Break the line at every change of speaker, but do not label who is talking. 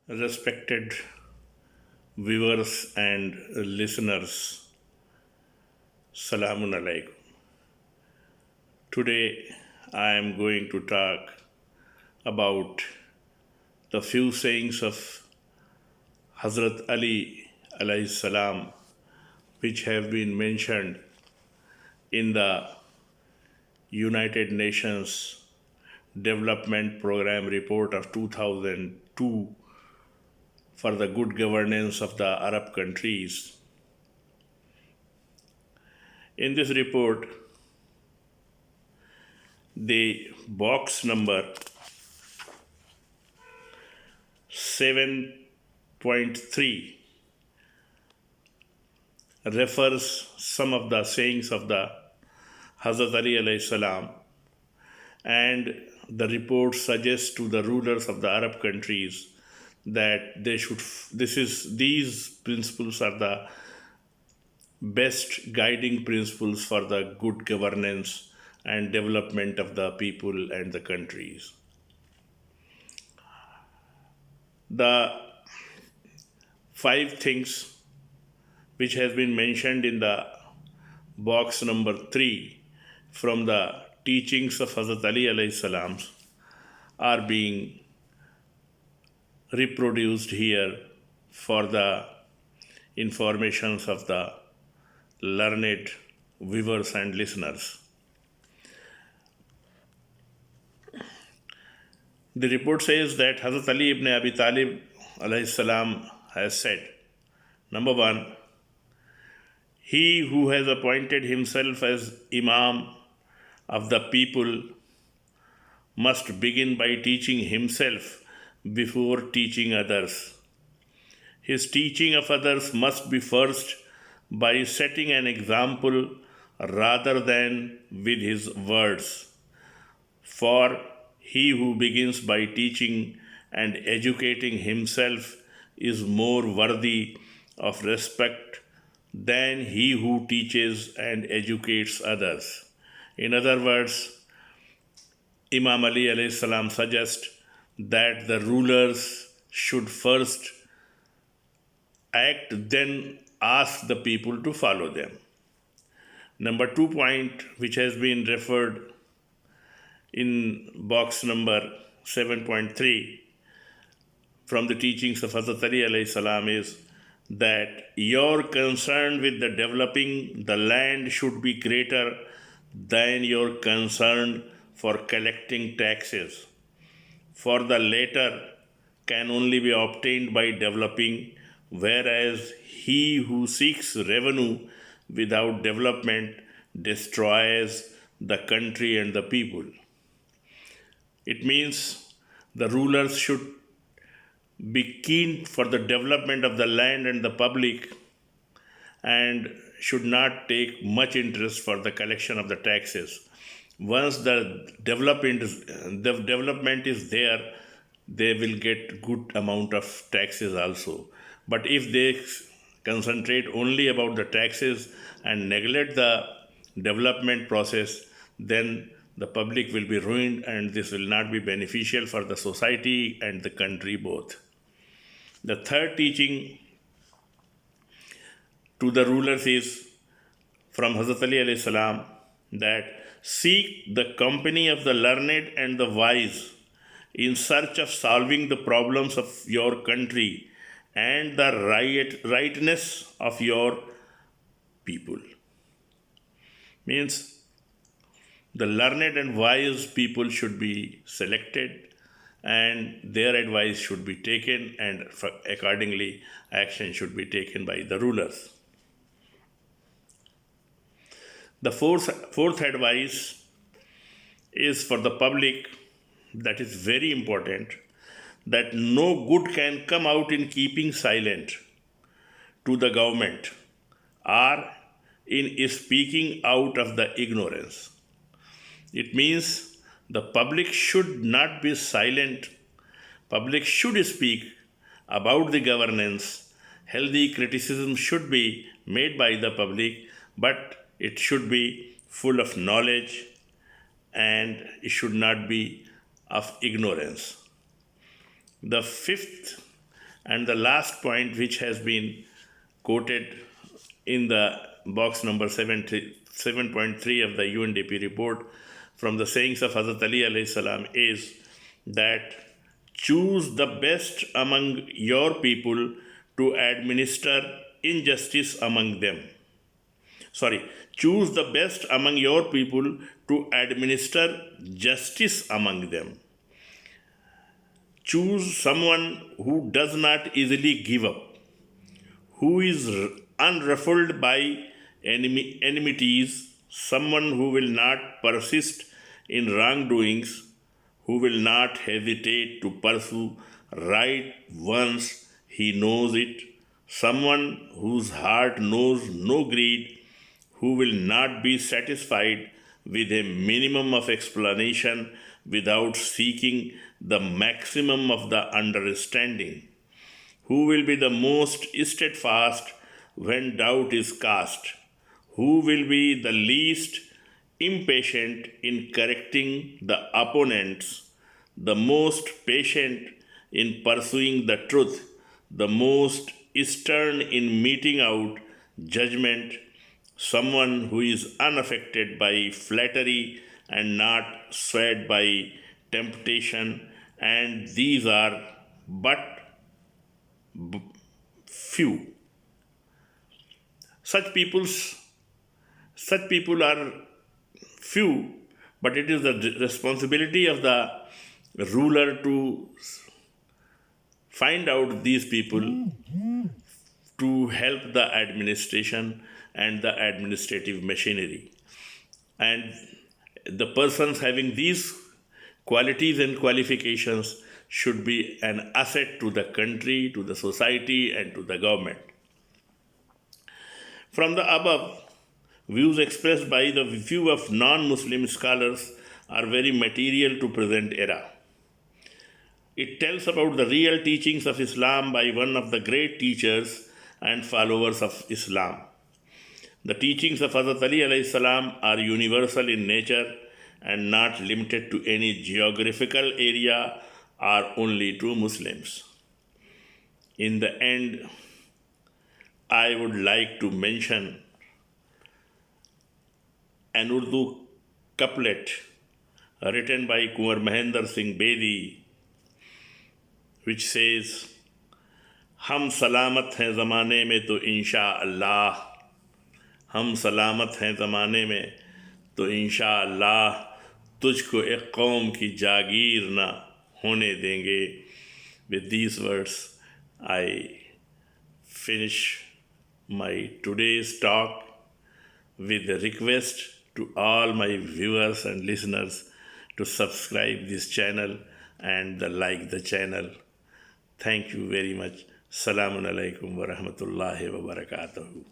Respected viewers and listeners, Salamun Alaikum. Today I am going to talk about the few sayings of Hazrat Ali AS, which have been mentioned in the United Nations Development Program report of 2002 for the good governance of the Arab countries. In this report, the box number 7.3 refers some of the sayings of the Hazrat Ali AS, and the report suggests to the rulers of the Arab countries that these principles are the best guiding principles for the good governance and development of the people and the countries. The 5 things which has been mentioned in the box number 3 from the teachings of Hazrat Ali AS are being reproduced here for the informations of the learned viewers and listeners. The report says that Hazrat Ali ibn Abi Talib alayhi salam has said, number 1, he who has appointed himself as Imam of the people must begin by teaching himself before teaching others. His teaching of others must be first by setting an example rather than with his words. For he who begins by teaching and educating himself is more worthy of respect than he who teaches and educates others. In other words, Imam Ali AS suggests that the rulers should first act, then ask the people to follow them. Number 2 point, which has been referred in box number 7.3 from the teachings of Hazrat Ali AS is that your concern with the developing the land should be greater than your concern for collecting taxes. For the latter can only be obtained by developing, whereas he who seeks revenue without development destroys the country and the people. It means the rulers should be keen for the development of the land and the public and should not take much interest for the collection of the taxes. Once the development is there, they will get good amount of taxes also. But if they concentrate only about the taxes and neglect the development process, then the public will be ruined and this will not be beneficial for the society and the country both. The third teaching to the rulers is from Hazrat Ali AS that seek the company of the learned and the wise in search of solving the problems of your country and the rightness of your people. Means the learned and wise people should be selected and their advice should be taken, and accordingly action should be taken by the rulers. The fourth advice is for the public, that is very important, that no good can come out in keeping silent to the government or in speaking out of the ignorance. It means the public should not be silent. Public should speak about the governance. Healthy criticism should be made by the public, but it should be full of knowledge and it should not be of ignorance. The fifth And the last point, which has been quoted in the box number 7.3 of the UNDP report from the sayings of Hazrat Ali AS is that choose the best among your people to administer injustice among them. Choose the best among your people to administer justice among them. Choose someone who does not easily give up, who is unruffled by enmities, someone who will not persist in wrongdoings, who will not hesitate to pursue right once he knows it, someone whose heart knows no greed, who will not be satisfied with a minimum of explanation without seeking the maximum of the understanding, who will be the most steadfast when doubt is cast, who will be the least impatient in correcting the opponents, the most patient in pursuing the truth, the most stern in meting out judgment, someone who is unaffected by flattery and not swayed by temptation, and these are but few. Such people are few, but it is the responsibility of the ruler to find out these people to help the administration and the administrative machinery. And the persons having these qualities and qualifications should be an asset to the country, to the society, and to the government. From the above, views expressed by the few of non-Muslim scholars are very material to present era. It tells about the real teachings of Islam by one of the great teachers and followers of Islam. The teachings of Hazrat Ali AS are universal in nature and not limited to any geographical area or only to Muslims. In the end, I would like to mention an Urdu couplet written by Kumar Mahendra Singh Bedi, which says, हम सलामत हैं ज़माने में तो इंशा अल्लाह, हम सलामत हैं ज़माने में तो इंशा अल्लाह, तुझको एक कौम की जागीर ना होने देंगे. With these words, I finish my today's talk with a request to all my viewers and listeners to subscribe this channel and like the channel. Thank you very much. Assalamu alaikum wa rahmatullahi wa barakatuhu.